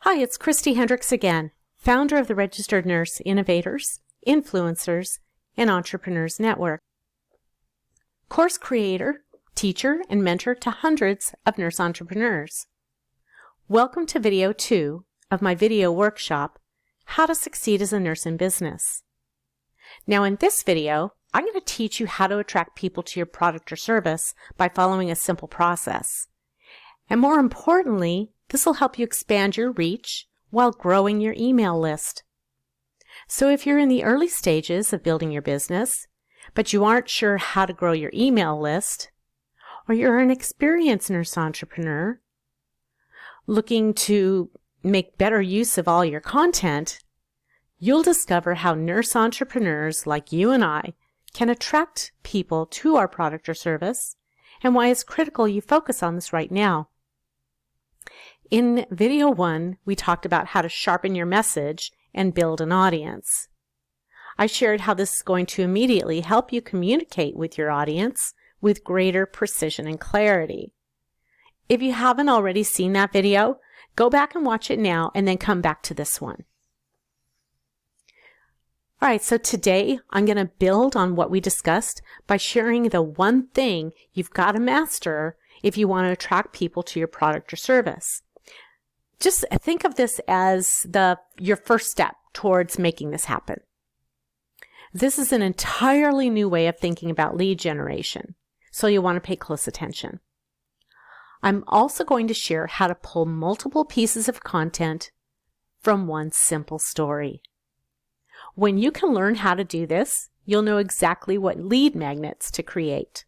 Hi, it's Christy Hendricks again, founder of the Registered Nurse Innovators, Influencers, and Entrepreneurs Network. Course creator, teacher, and mentor to hundreds of nurse entrepreneurs. Welcome to video 2 of my video workshop, How to Succeed as a Nurse in Business. Now in this video, I'm going to teach you how to attract people to your product or service by following a simple process. And more importantly, this will help you expand your reach while growing your email list. So if you're in the early stages of building your business, but you aren't sure how to grow your email list, or you're an experienced nurse entrepreneur looking to make better use of all your content, you'll discover how nurse entrepreneurs like you and I can attract people to our product or service, and why it's critical you focus on this right now. In video 1, we talked about how to sharpen your message and build an audience. I shared how this is going to immediately help you communicate with your audience with greater precision and clarity. If you haven't already seen that video, go back and watch it now and then come back to this one. All right, so today I'm going to build on what we discussed by sharing the one thing you've got to master if you want to attract people to your product or service. Just think of this as your first step towards making this happen. This is an entirely new way of thinking about lead generation, so you'll want to pay close attention. I'm also going to share how to pull multiple pieces of content from one simple story. When you can learn how to do this, you'll know exactly what lead magnets to create.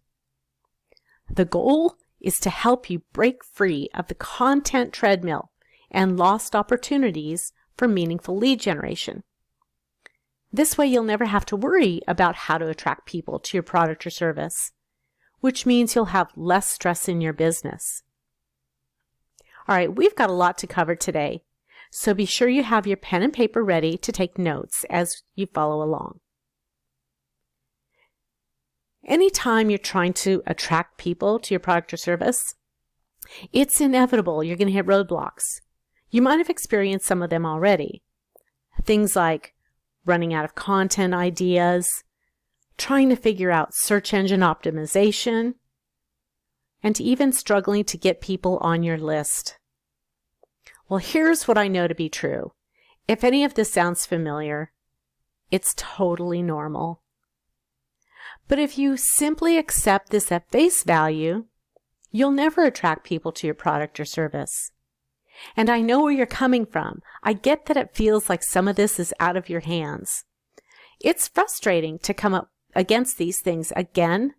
The goal is to help you break free of the content treadmill and lost opportunities for meaningful lead generation. This way you'll never have to worry about how to attract people to your product or service, which means you'll have less stress in your business. All right, we've got a lot to cover today, so be sure you have your pen and paper ready to take notes as you follow along. Anytime you're trying to attract people to your product or service, it's inevitable you're going to hit roadblocks. You might have experienced some of them already. Things like running out of content ideas, trying to figure out search engine optimization, and even struggling to get people on your list. Well, here's what I know to be true. If any of this sounds familiar, it's totally normal. But if you simply accept this at face value, you'll never attract people to your product or service. And I know where you're coming from. I get that it feels like some of this is out of your hands. It's frustrating to come up against these things again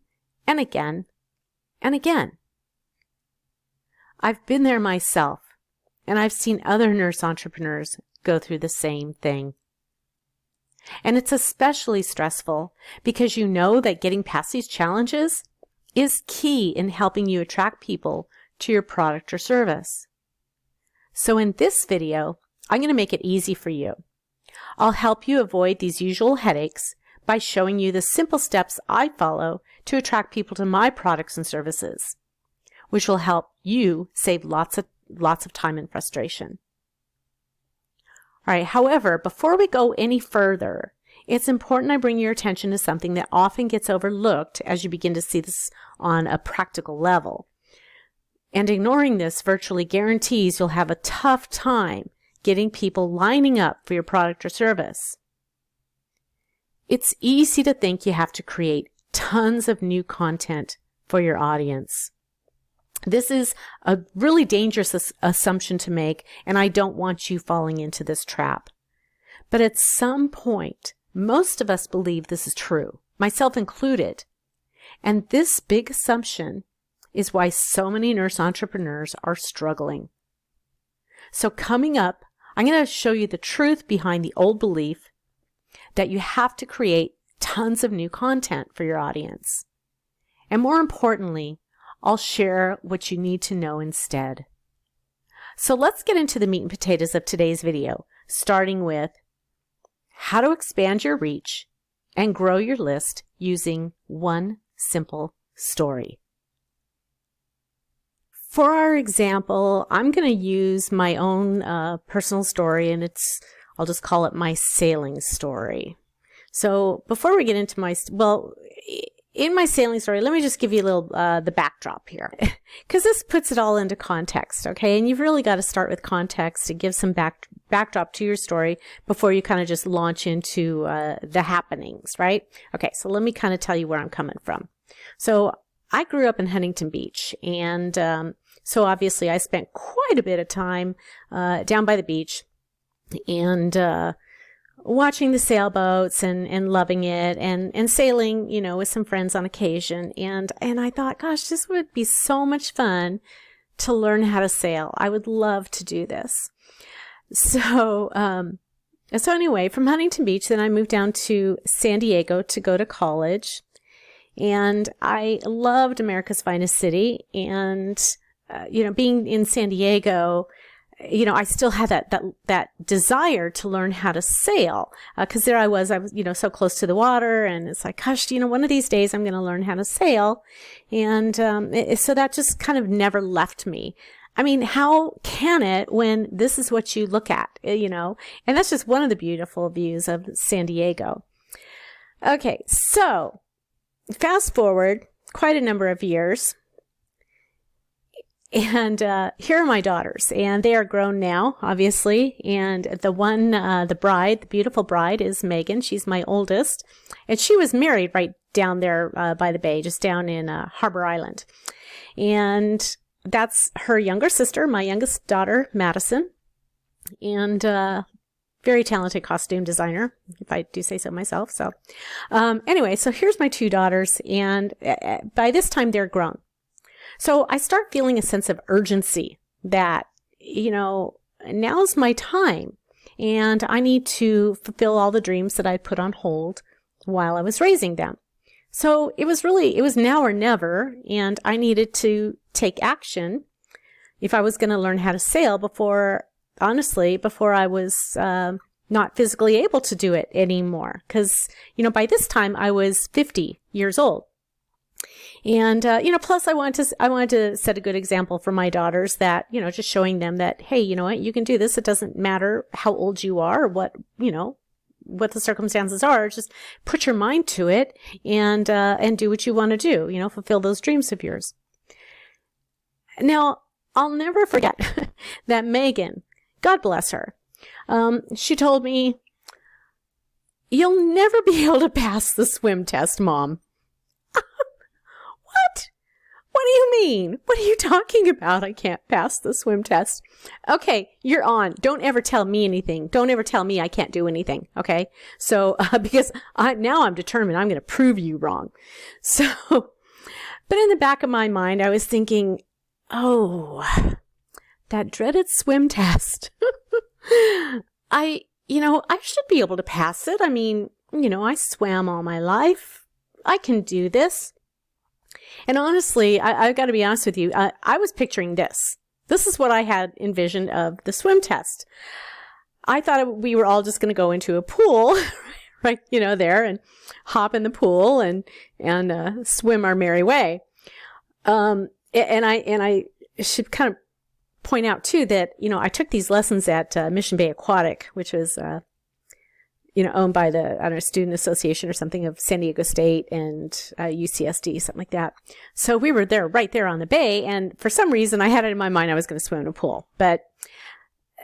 and again and again. I've been there myself, and I've seen other nurse entrepreneurs go through the same thing. And it's especially stressful because you know that getting past these challenges is key in helping you attract people to your product or service. So in this video, I'm going to make it easy for you. I'll help you avoid these usual headaches by showing you the simple steps I follow to attract people to my products and services, which will help you save lots of time and frustration. All right, however, before we go any further, it's important I bring your attention to something that often gets overlooked as you begin to see this on a practical level. And ignoring this virtually guarantees you'll have a tough time getting people lining up for your product or service. It's easy to think you have to create tons of new content for your audience. This is a really dangerous assumption to make, and I don't want you falling into this trap. But at some point, most of us believe this is true, myself included. And this big assumption is why so many nurse entrepreneurs are struggling. So coming up, I'm going to show you the truth behind the old belief that you have to create tons of new content for your audience. And more importantly, I'll share what you need to know instead. So let's get into the meat and potatoes of today's video, starting with how to expand your reach and grow your list using one simple story. for our example, I'm going to use my own personal story, and I'll just call it my sailing story. So before we get into in my sailing story, let me just give you a little, the backdrop here, because this puts it all into context, okay? And you've really got to start with context to give some backdrop to your story before you kind of just launch into the happenings, right? Okay, so let me kind of tell you where I'm coming from. So I grew up in Huntington Beach, and so obviously I spent quite a bit of time down by the beach, and watching the sailboats and loving it, and sailing, with some friends on occasion. And I thought, gosh, this would be so much fun to learn how to sail. I would love to do this. So anyway, from Huntington Beach, then I moved down to San Diego to go to college. And I loved America's finest city. And, being in San Diego, I still had that desire to learn how to sail, because there I was, so close to the water, and it's like, gosh, one of these days I'm going to learn how to sail. And, so that just kind of never left me. I mean, how can it when this is what you look at, and that's just one of the beautiful views of San Diego. Okay. So fast forward quite a number of years. And here are my daughters, and they are grown now, obviously. And the beautiful bride, is Megan. She's my oldest, and she was married right down there by the bay, just down in Harbor Island. And that's her younger sister, my youngest daughter, Madison, and very talented costume designer, if I do say so myself. So anyway, so here's my two daughters, and by this time they're grown. So I start feeling a sense of urgency that, now's my time, and I need to fulfill all the dreams that I put on hold while I was raising them. So it was now or never, and I needed to take action if I was going to learn how to sail before I was not physically able to do it anymore. Because, by this time I was 50 years old. And, plus I wanted to set a good example for my daughters that, just showing them that, hey, you know what, you can do this. It doesn't matter how old you are or what the circumstances are. Just put your mind to it and do what you want to do, fulfill those dreams of yours. Now, I'll never forget that Megan, God bless her, she told me, "You'll never be able to pass the swim test, Mom." What? What do you mean? What are you talking about? I can't pass the swim test. Okay, you're on. Don't ever tell me anything. Don't ever tell me I can't do anything. Okay? So, because now I'm determined I'm going to prove you wrong. So, but in the back of my mind, I was thinking, oh, that dreaded swim test. I should be able to pass it. I mean, I swam all my life. I can do this. And honestly, I've got to be honest with you. I was picturing this. This is what I had envisioned of the swim test. I thought we were all just going to go into a pool, right, there, and hop in the pool and swim our merry way. And I should kind of point out too that, I took these lessons at Mission Bay Aquatic, which was owned by the, Student Association or something of San Diego State and UCSD, something like that. So we were right there on the bay, and for some reason I had it in my mind I was going to swim in a pool. But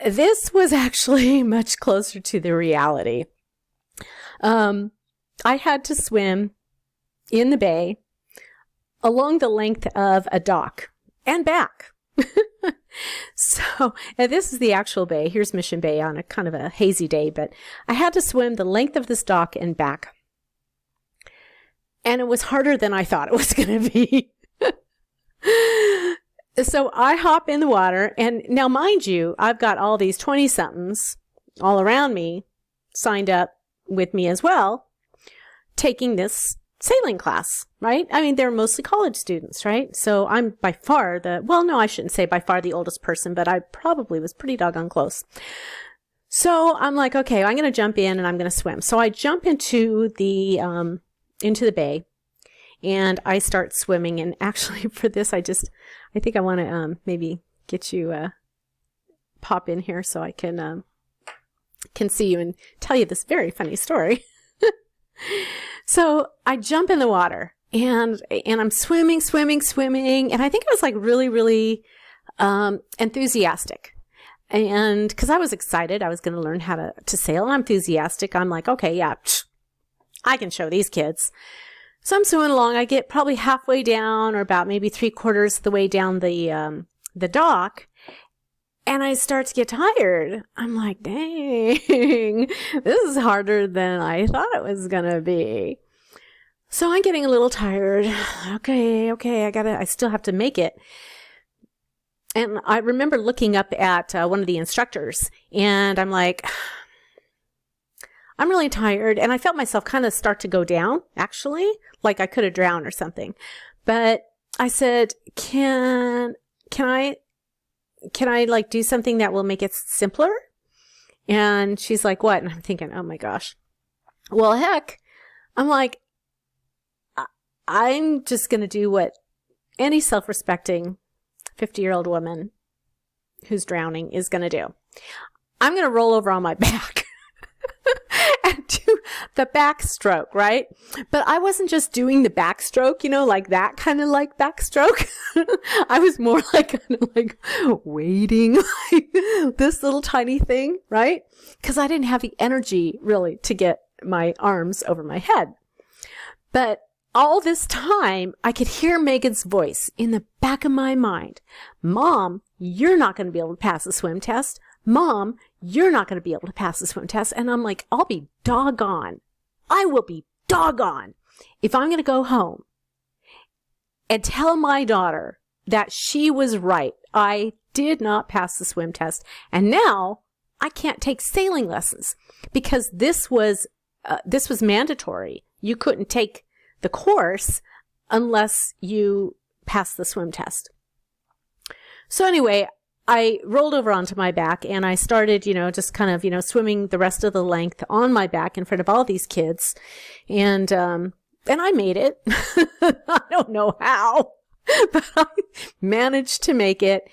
this was actually much closer to the reality. I had to swim in the bay along the length of a dock and back. So, and this is the actual bay. Here's Mission Bay on a kind of a hazy day, but I had to swim the length of this dock and back. And it was harder than I thought it was going to be. So I hop in the water, and now mind you, I've got all these 20-somethings all around me signed up with me as well, taking this sailing class, right? I mean, they're mostly college students, right? So I'm by far I shouldn't say by far the oldest person, but I probably was pretty doggone close. So I'm like, okay, I'm going to jump in and I'm going to swim. So I jump into the bay, and I start swimming. And actually for this, I think I want to maybe get you pop in here so I can see you and tell you this very funny story. So I jump in the water and I'm swimming. And I think I was like really, really enthusiastic. And because I was excited, I was going to learn how to sail, and I'm enthusiastic. I'm like, okay, yeah, I can show these kids. So I'm swimming along. I get probably halfway down, or about maybe 3/4 of the way down the dock, and I start to get tired. I'm like, dang, this is harder than I thought it was going to be. So I'm getting a little tired. Okay, I still have to make it. And I remember looking up at one of the instructors, and I'm like, I'm really tired. And I felt myself kind of start to go down, actually, like I could have drowned or something. But I said, can I like do something that will make it simpler? And she's like, what? And I'm thinking, oh my gosh. Well, heck, I'm like, I'm just going to do what any self-respecting 50-year-old woman who's drowning is going to do. I'm going to roll over on my back and do the backstroke, right? But I wasn't just doing the backstroke, like that kind of like backstroke. I was more like kind of like waiting like this little tiny thing, right? Because I didn't have the energy really to get my arms over my head. But all this time, I could hear Megan's voice in the back of my mind. Mom, you're not going to be able to pass the swim test. Mom, you're not going to be able to pass the swim test. And I'm like, I'll be doggone. I will be doggone if I'm going to go home and tell my daughter that she was right. I did not pass the swim test. And now I can't take sailing lessons because this was mandatory. You couldn't take the course unless you pass the swim test. So anyway, I rolled over onto my back and I started, just kind of, swimming the rest of the length on my back in front of all these kids. And I made it. I don't know how, but I managed to make it.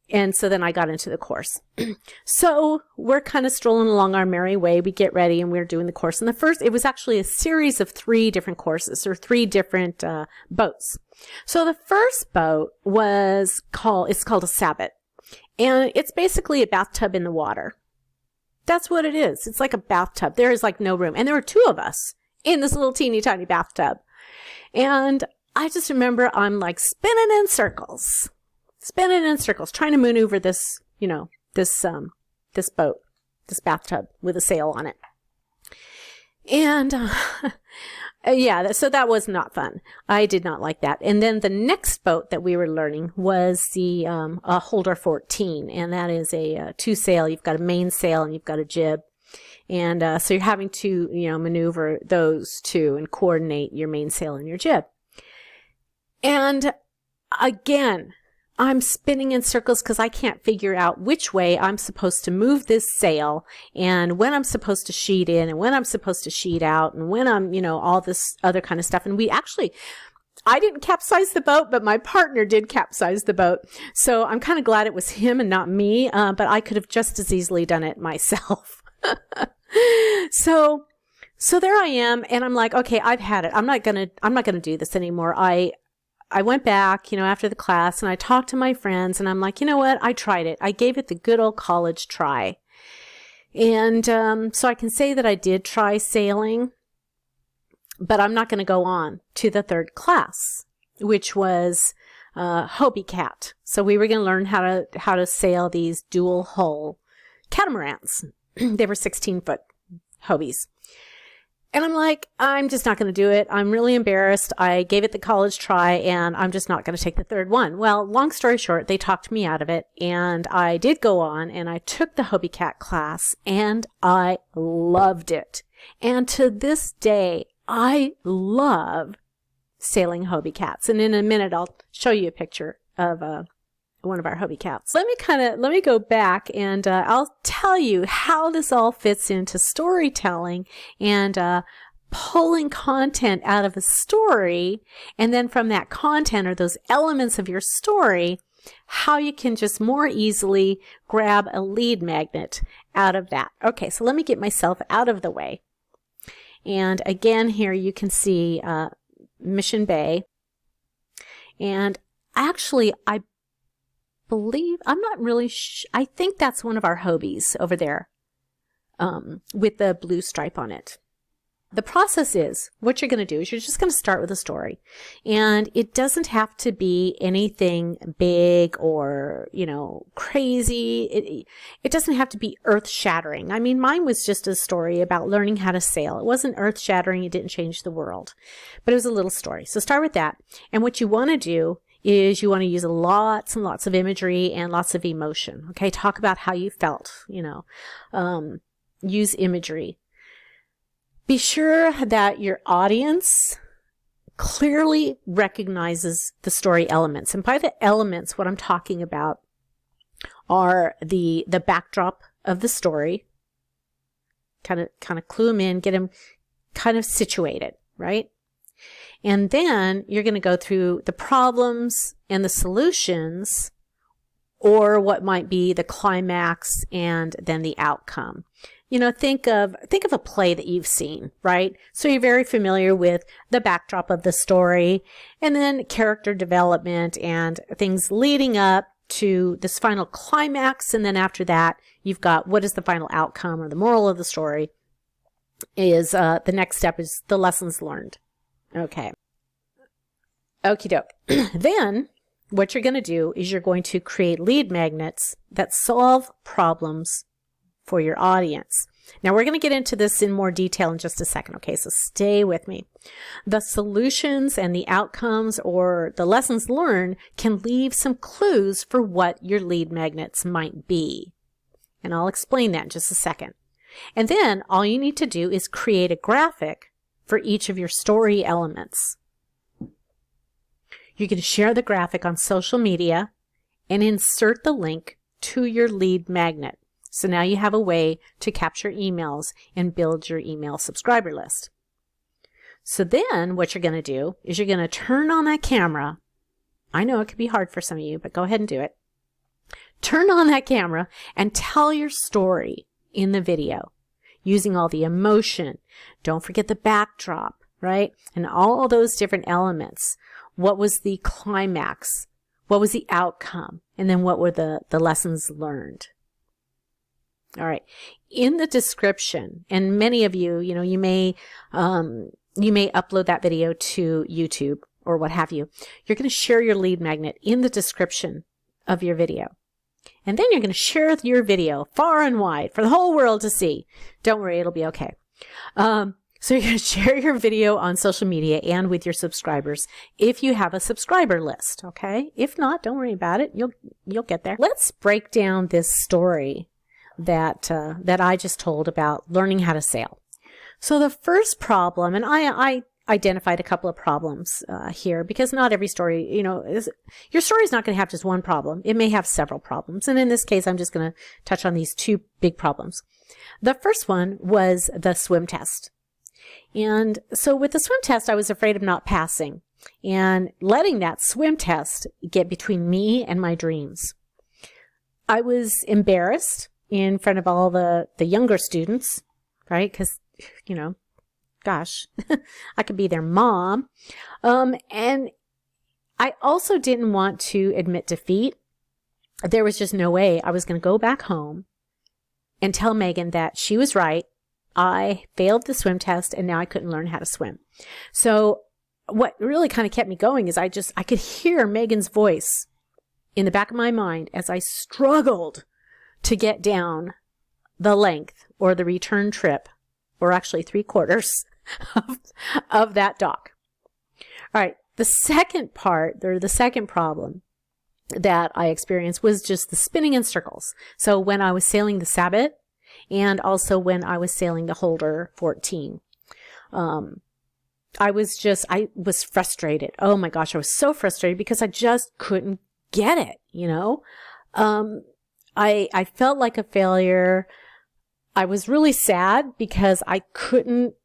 And so then I got into the course. So we're kind of strolling along our merry way. We get ready and we're doing the course. And it was actually a series of 3 different courses or 3 different boats. So the first boat it's called a sabbat. And it's basically a bathtub in the water. That's what it is. It's like a bathtub. There is like no room. And there were 2 of us in this little teeny tiny bathtub. And I just remember I'm like spinning in circles, trying to maneuver this, this boat, this bathtub with a sail on it. And, so that was not fun. I did not like that. And then the next boat that we were learning was the, Holder 14. And that is a 2 sail. You've got a mainsail and you've got a jib. And, so you're having to, maneuver those 2 and coordinate your mainsail and your jib. And again, I'm spinning in circles because I can't figure out which way I'm supposed to move this sail and when I'm supposed to sheet in and when I'm supposed to sheet out and when I'm, all this other kind of stuff. And I didn't capsize the boat, but my partner did capsize the boat. So I'm kind of glad it was him and not me, but I could have just as easily done it myself. So there I am and I'm like, okay, I've had it. I'm not going to do this anymore. I went back, after the class and I talked to my friends and I'm like, you know what? I tried it. I gave it the good old college try. And so I can say that I did try sailing, but I'm not going to go on to the 3rd class, which was Hobie Cat. So we were going to learn how to sail these dual hull catamarans. They were 16-foot Hobies. And I'm like, I'm just not going to do it. I'm really embarrassed. I gave it the college try and I'm just not going to take the 3rd one. Well, long story short, they talked me out of it and I did go on and I took the Hobie Cat class and I loved it. And to this day, I love sailing Hobie Cats. And in a minute, I'll show you a picture of one of our Hobie Cats. Let me go back and I'll tell you how this all fits into storytelling and pulling content out of a story, and then from that content or those elements of your story, how you can just more easily grab a lead magnet out of that. Okay, so let me get myself out of the way. And again, here you can see Mission Bay. And actually, I believe, I'm not really I think that's one of our Hobies over there with the blue stripe on it. The process is, what you're going to do is you're just going to start with a story. And it doesn't have to be anything big or, crazy. It doesn't have to be earth-shattering. I mean, mine was just a story about learning how to sail. It wasn't earth-shattering. It didn't change the world. But it was a little story. So start with that. And what you want to do is you want to use lots and lots of imagery and lots of emotion. Okay, talk about how you felt, use imagery. Be sure that your audience clearly recognizes the story elements. And by the elements, what I'm talking about are the backdrop of the story. Kind of clue them in, get them kind of situated, right? And then you're going to go through the problems and the solutions, or what might be the climax and then the outcome. Think of a play that you've seen, right? So you're very familiar with the backdrop of the story, and then character development and things leading up to this final climax. And then after that, you've got what is the final outcome, or the moral of the story is the next step is the lessons learned. Okay. Okie doke. Then what you're going to do is you're going to create lead magnets that solve problems for your audience. Now we're going to get into this in more detail in just a second. Okay, so stay with me. The solutions and the outcomes or the lessons learned can leave some clues for what your lead magnets might be. And I'll explain that in just a second. And then all you need to do is create a graphic for each of your story elements. You can share the graphic on social media and insert the link to your lead magnet. So now you have a way to capture emails and build your email subscriber list. So then what you're going to do is you're going to turn on that camera. I know it could be hard for some of you, but go ahead and do it. Turn on that camera and tell your story in the video using all the emotion. Don't forget the backdrop, right? And all those different elements. What was the climax? What was the outcome? And then what were the lessons learned? All right. In the description, and many of you, you may upload that video to YouTube or what have you. You're going to share your lead magnet in the description of your video. And then you're going to share your video far and wide for the whole world to see. Don't worry, it'll be okay. So you're going to share your video on social media and with your subscribers if you have a subscriber list, okay? If not, don't worry about it. You'll get there. Let's break down this story that I just told about learning how to sail. So the first problem, and I identified a couple of problems here because not every story, your story is not going to have just one problem. It may have several problems. And in this case, I'm just going to touch on these two big problems. The first one was the swim test. And so with the swim test, I was afraid of not passing and letting that swim test get between me and my dreams. I was embarrassed in front of all the younger students, right? Because, gosh, I could be their mom. And I also didn't want to admit defeat. There was just no way I was going to go back home and tell Megan that she was right. I failed the swim test and now I couldn't learn how to swim. So what really kind of kept me going is I could hear Megan's voice in the back of my mind as I struggled to get down the length or the return trip, or actually 3/4 of that dock. All right. The second part, or the second problem that I experienced was just the spinning in circles. So when I was sailing the Sabot and also when I was sailing the Holder 14, I was frustrated. Oh my gosh, I was so frustrated because I just couldn't get it, I felt like a failure. I was really sad because I couldn't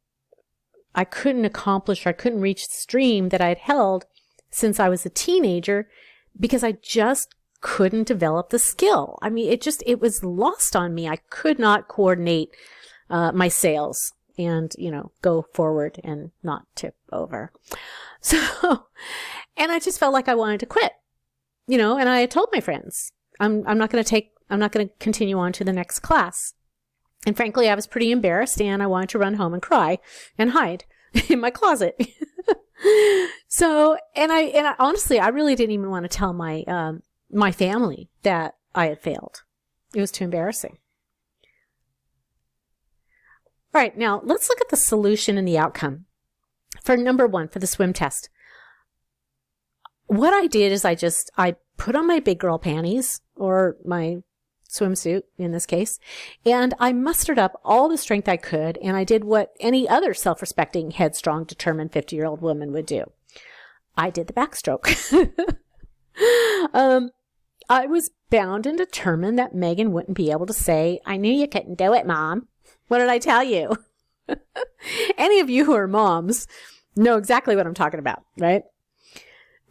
I couldn't accomplish, or I couldn't reach the dream that I had held since I was a teenager because I just couldn't develop the skill. I mean, it was lost on me. I could not coordinate my sails and, go forward and not tip over. So, and I just felt like I wanted to quit, and I had told my friends, I'm not going to continue on to the next class. And frankly, I was pretty embarrassed and I wanted to run home and cry and hide in my closet. So, and I honestly, I really didn't even want to tell my family that I had failed. It was too embarrassing. All right, now let's look at the solution and the outcome. For number 1, for the swim test. What I did is I put on my big girl panties, or my swimsuit in this case, and I mustered up all the strength I could, and I did what any other self-respecting, headstrong, determined 50-year-old woman would do. I did the backstroke. I was bound and determined that Megan wouldn't be able to say, "I knew you couldn't do it, Mom. What did I tell you?" Any of you who are moms know exactly what I'm talking about, right?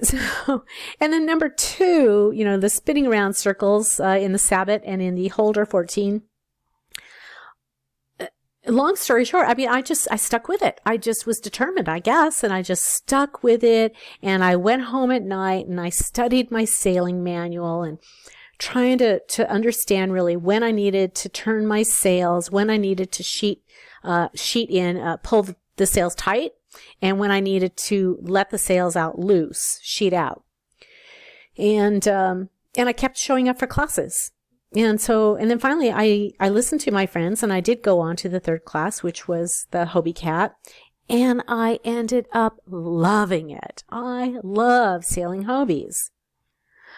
So, and then number 2, the spinning around circles in the Sabbat and in the Holder 14. Long story short, I mean, I stuck with it. I just was determined, I guess, and I just stuck with it. And I went home at night and I studied my sailing manual and trying to understand really when I needed to turn my sails, when I needed to sheet in, pull the sails tight, and when I needed to let the sails out loose, sheet out. And I kept showing up for classes. And then finally I listened to my friends and I did go on to the 3rd class, which was the Hobie Cat. And I ended up loving it. I love sailing Hobies.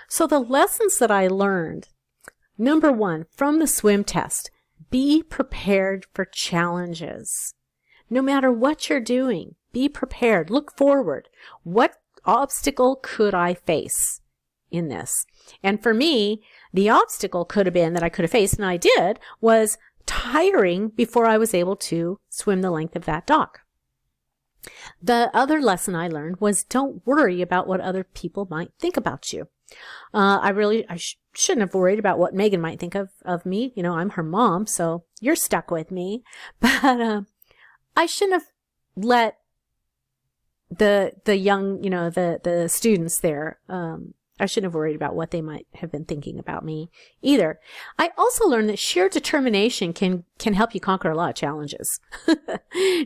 So the lessons that I learned, number 1, from the swim test, be prepared for challenges. No matter what you're doing, be prepared. Look forward. What obstacle could I face in this? And for me, the obstacle could have been that I could have faced, and I did, was tiring before I was able to swim the length of that dock. The other lesson I learned was don't worry about what other people might think about you. I shouldn't have worried about what Megan might think of me. I'm her mom, so you're stuck with me. But I shouldn't have let the young, the students there, I shouldn't have worried about what they might have been thinking about me either. I also learned that sheer determination can help you conquer a lot of challenges.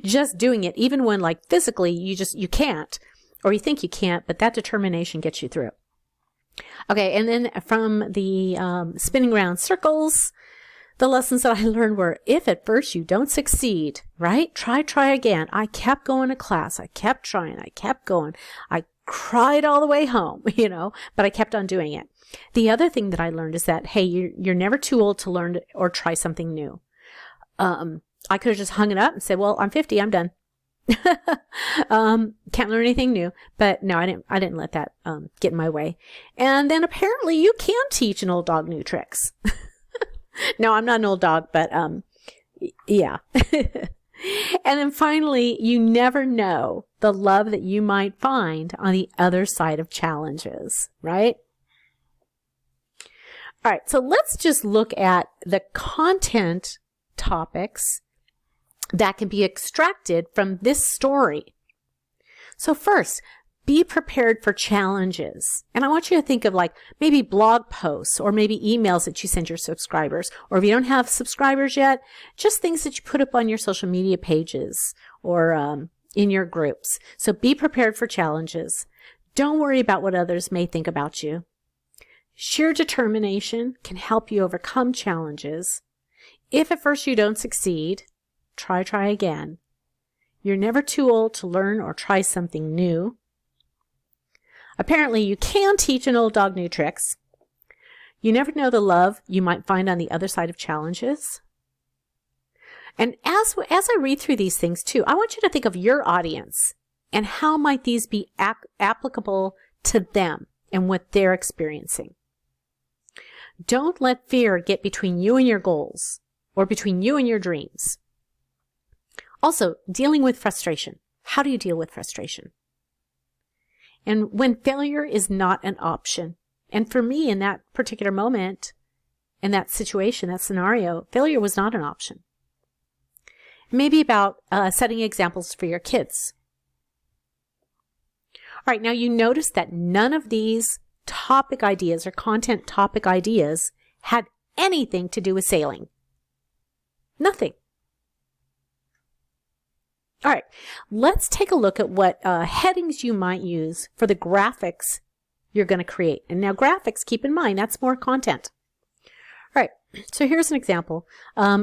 Just doing it, even when physically you can't, or you think you can't, but that determination gets you through. Okay, and then from the spinning around circles, the lessons that I learned were, if at first you don't succeed, right? Try again. I kept going to class. I kept trying. I kept going. I cried all the way home, but I kept on doing it. The other thing that I learned is that, hey, you're never too old to learn or try something new. I could have just hung it up and said, well, I'm 50, I'm done. Can't learn anything new. But no, I didn't let that get in my way. And then apparently you can teach an old dog new tricks. No, I'm not an old dog, but yeah. And then finally, you never know the love that you might find on the other side of challenges, right? All right, so let's just look at the content topics that can be extracted from this story. So first, be prepared for challenges. And I want you to think of maybe blog posts or maybe emails that you send your subscribers. Or if you don't have subscribers yet, just things that you put up on your social media pages or in your groups. So be prepared for challenges. Don't worry about what others may think about you. Sheer determination can help you overcome challenges. If at first you don't succeed, try again. You're never too old to learn or try something new. Apparently, you can teach an old dog new tricks. You never know the love you might find on the other side of challenges. And as I read through these things too, I want you to think of your audience and how might these be applicable to them and what they're experiencing. Don't let fear get between you and your goals or between you and your dreams. Also, dealing with frustration. How do you deal with frustration? And when failure is not an option, and for me in that particular moment, in that situation, that scenario, failure was not an option. Maybe about setting examples for your kids. All right, now you notice that none of these topic ideas or content topic ideas had anything to do with sailing. Nothing. All right, let's take a look at what headings you might use for the graphics you're going to create. And now graphics, keep in mind, that's more content. All right, so here's an example.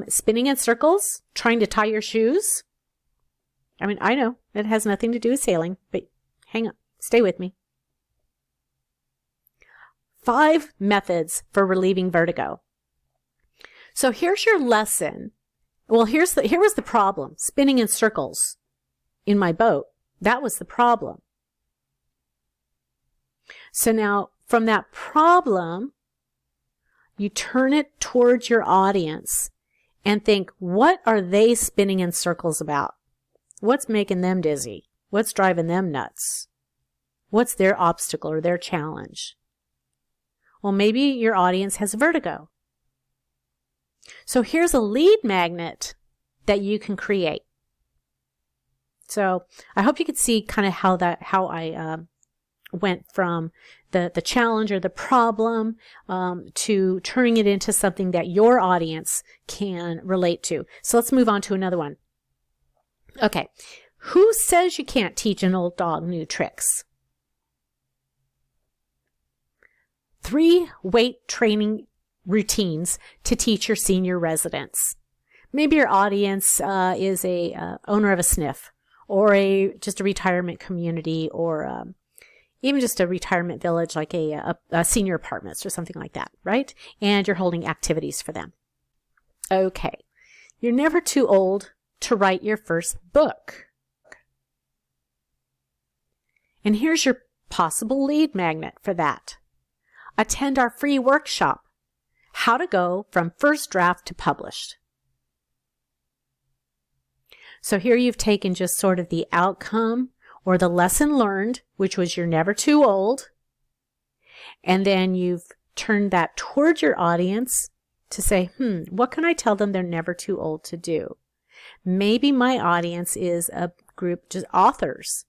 Spinning in circles, trying to tie your shoes. I mean, I know it has nothing to do with sailing, but hang on, stay with me. 5 methods for relieving vertigo. So here's your lesson. Well, here was the problem. Spinning in circles in my boat. That was the problem. So now from that problem, you turn it towards your audience and think, what are they spinning in circles about? What's making them dizzy? What's driving them nuts? What's their obstacle or their challenge? Well, maybe your audience has vertigo. So here's a lead magnet that you can create. So I hope you could see kind of how I went from the challenge or the problem to turning it into something that your audience can relate to. So let's move on to another one. Okay, who says you can't teach an old dog new tricks? 3 weight training routines to teach your senior residents. Maybe your audience is a owner of a SNF or just a retirement community or even just a retirement village like a senior apartments or something like that, right? And you're holding activities for them. Okay, you're never too old to write your first book. And here's your possible lead magnet for that. Attend our free workshop, How to Go from First Draft to Published. So here you've taken just sort of the outcome or the lesson learned, which was you're never too old, and then you've turned that towards your audience to say, what can I tell them they're never too old to do? Maybe my audience is a group, just authors,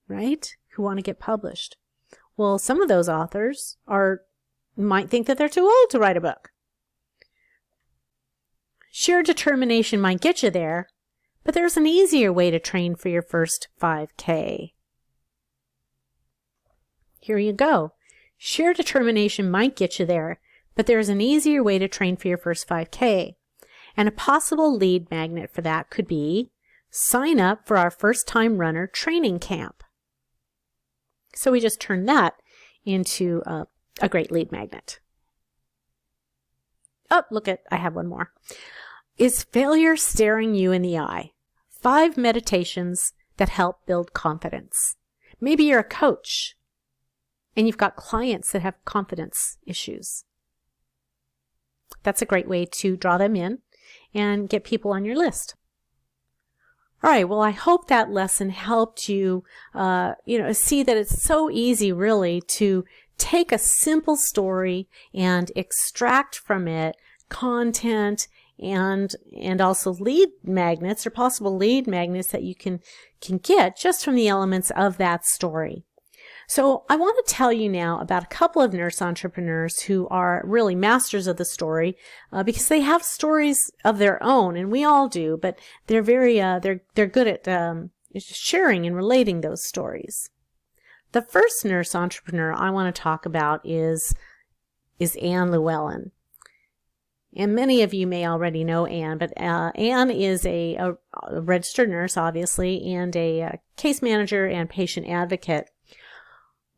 right, who want to get published. Well, some of those authors might think that they're too old to write a book. Sheer determination might get you there, but there's an easier way to train for your first 5K. Here you go. Sheer determination might get you there, but there's an easier way to train for your first 5K. And a possible lead magnet for that could be sign up for our first-time runner training camp. So we just turned that into a great lead magnet. Oh, look I have one more. Is failure staring you in the eye? 5 meditations that help build confidence. Maybe you're a coach and you've got clients that have confidence issues. That's a great way to draw them in and get people on your list. All right, well, I hope that lesson helped you, see that it's so easy really to take a simple story and extract from it content and also lead magnets or possible lead magnets that you can get just from the elements of that story. So I want to tell you now about a couple of nurse entrepreneurs who are really masters of the story because they have stories of their own, and we all do, but they're very they're good at sharing and relating those stories. The first nurse entrepreneur I want to talk about is Anne Llewellyn. And many of you may already know Anne, but Anne is a registered nurse, obviously, and a case manager and patient advocate.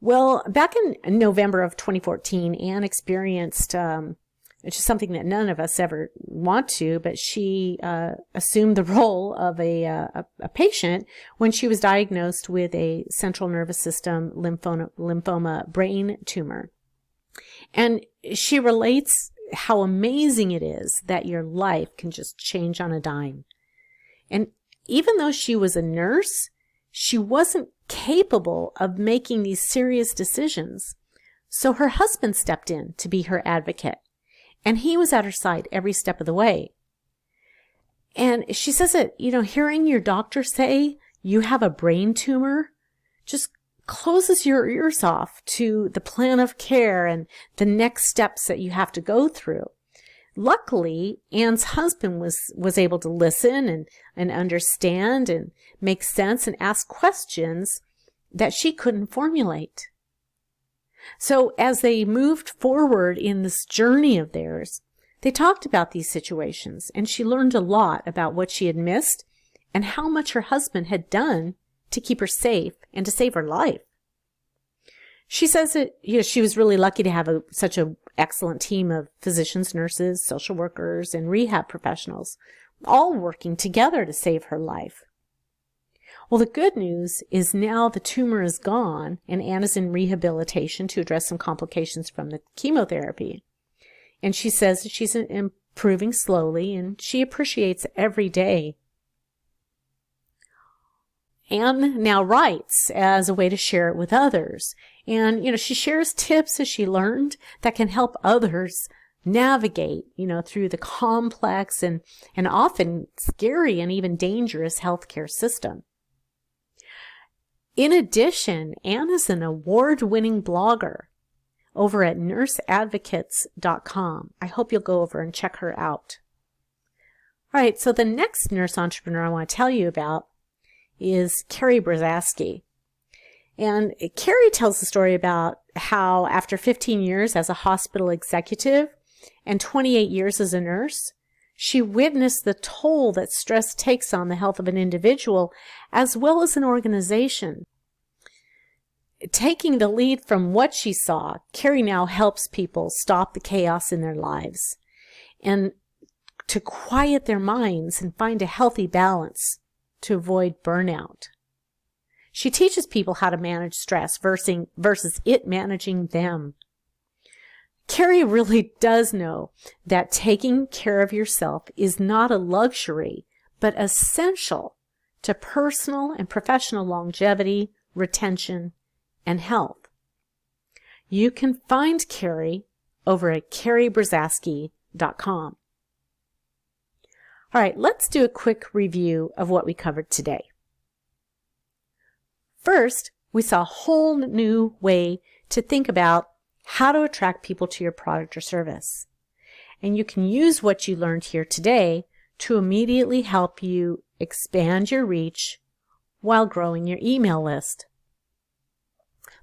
Well, back in November of 2014, Anne experienced, which is something that none of us ever want to, but she assumed the role of a patient when she was diagnosed with a central nervous system lymphoma brain tumor. And she relates how amazing it is that your life can just change on a dime. And even though she was a nurse, she wasn't capable of making these serious decisions. So her husband stepped in to be her advocate, and he was at her side every step of the way. And she says that, hearing your doctor say you have a brain tumor just closes your ears off to the plan of care and the next steps that you have to go through. Luckily, Anne's husband was able to listen and understand and make sense and ask questions that she couldn't formulate. So as they moved forward in this journey of theirs, they talked about these situations, and she learned a lot about what she had missed and how much her husband had done to keep her safe and to save her life. She says that she was really lucky to have such an excellent team of physicians, nurses, social workers, and rehab professionals, all working together to save her life. Well, the good news is now the tumor is gone, and Anne is in rehabilitation to address some complications from the chemotherapy. And she says that she's improving slowly, and she appreciates every day. Anne now writes as a way to share it with others. And, she shares tips as she learned that can help others navigate, through the complex and often scary and even dangerous healthcare system. In addition, Anne is an award-winning blogger over at nurseadvocates.com. I hope you'll go over and check her out. All right, so the next nurse entrepreneur I want to tell you about is Kerry Brees. And Kerry tells the story about how after 15 years as a hospital executive and 28 years as a nurse, she witnessed the toll that stress takes on the health of an individual as well as an organization. Taking the lead from what she saw, Kerry now helps people stop the chaos in their lives and to quiet their minds and find a healthy balance to avoid burnout. She teaches people how to manage stress versus it managing them. Kerry really does know that taking care of yourself is not a luxury, but essential to personal and professional longevity, retention, and health. You can find Kerry over at kerrybrees.com. All right, let's do a quick review of what we covered today. First, we saw a whole new way to think about how to attract people to your product or service. And you can use what you learned here today to immediately help you expand your reach while growing your email list.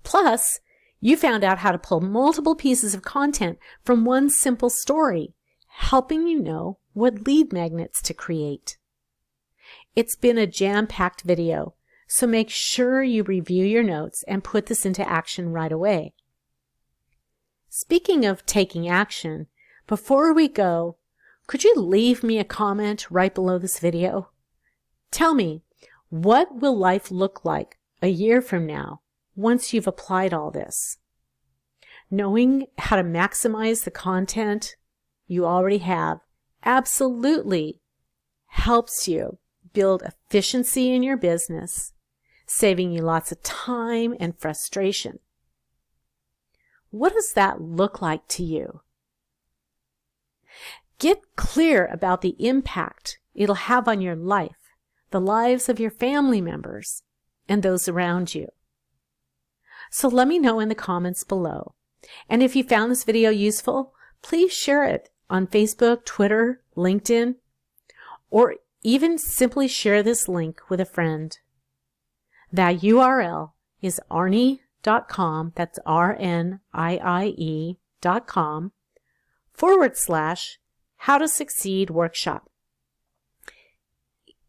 Plus, you found out how to pull multiple pieces of content from one simple story, helping you know what lead magnets to create. It's been a jam-packed video, so make sure you review your notes and put this into action right away. Speaking of taking action, before we go, could you leave me a comment right below this video? Tell me, what will life look like a year from now once you've applied all this? Knowing how to maximize the content you already have absolutely helps you build efficiency in your business, saving you lots of time and frustration. What does that look like to you? Get clear about the impact it'll have on your life, the lives of your family members, and those around you. So let me know in the comments below. And if you found this video useful, please share it on Facebook, Twitter, LinkedIn, or even simply share this link with a friend. That URL is arnie.com, that's RNIIE.com, /How to Succeed Workshop.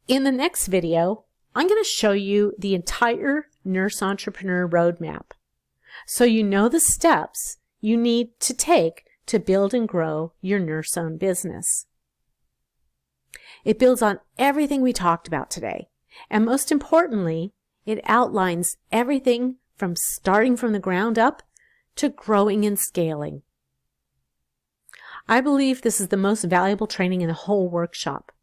In the next video, I'm going to show you the entire Nurse Entrepreneur Roadmap, so you know the steps you need to take to build and grow your nurse-owned business. It builds on everything we talked about today, and most importantly, it outlines everything from starting from the ground up to growing and scaling. I believe this is the most valuable training in the whole workshop.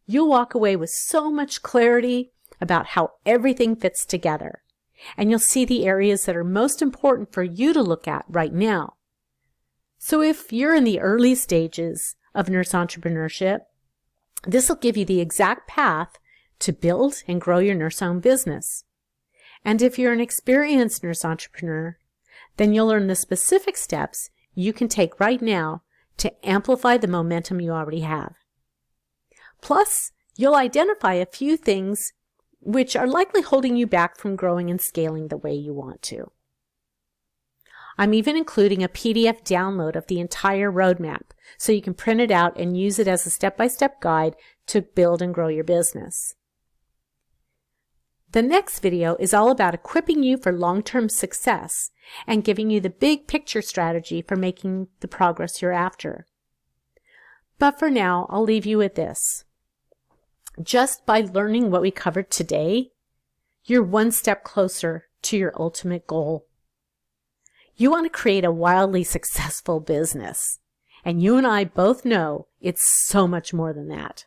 You'll walk away with so much clarity about how everything fits together, and you'll see the areas that are most important for you to look at right now. So if you're in the early stages of nurse entrepreneurship, this will give you the exact path to build and grow your nurse-owned business. And if you're an experienced nurse entrepreneur, then you'll learn the specific steps you can take right now to amplify the momentum you already have. Plus, you'll identify a few things which are likely holding you back from growing and scaling the way you want to. I'm even including a PDF download of the entire roadmap so you can print it out and use it as a step-by-step guide to build and grow your business. The next video is all about equipping you for long-term success and giving you the big picture strategy for making the progress you're after. But for now, I'll leave you with this. Just by learning what we covered today, you're one step closer to your ultimate goal. You want to create a wildly successful business, and you and I both know it's so much more than that,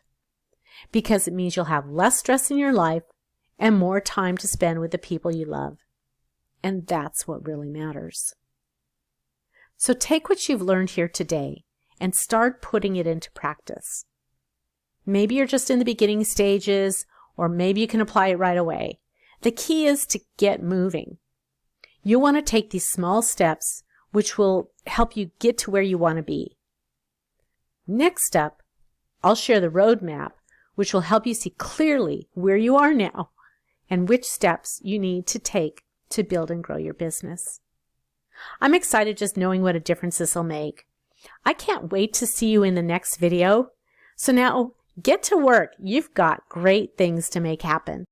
because it means you'll have less stress in your life and more time to spend with the people you love. And that's what really matters. So take what you've learned here today and start putting it into practice. Maybe you're just in the beginning stages, or maybe you can apply it right away. The key is to get moving. You want to take these small steps, which will help you get to where you want to be. Next up, I'll share the roadmap, which will help you see clearly where you are now and which steps you need to take to build and grow your business. I'm excited just knowing what a difference this will make. I can't wait to see you in the next video. So now get to work. You've got great things to make happen.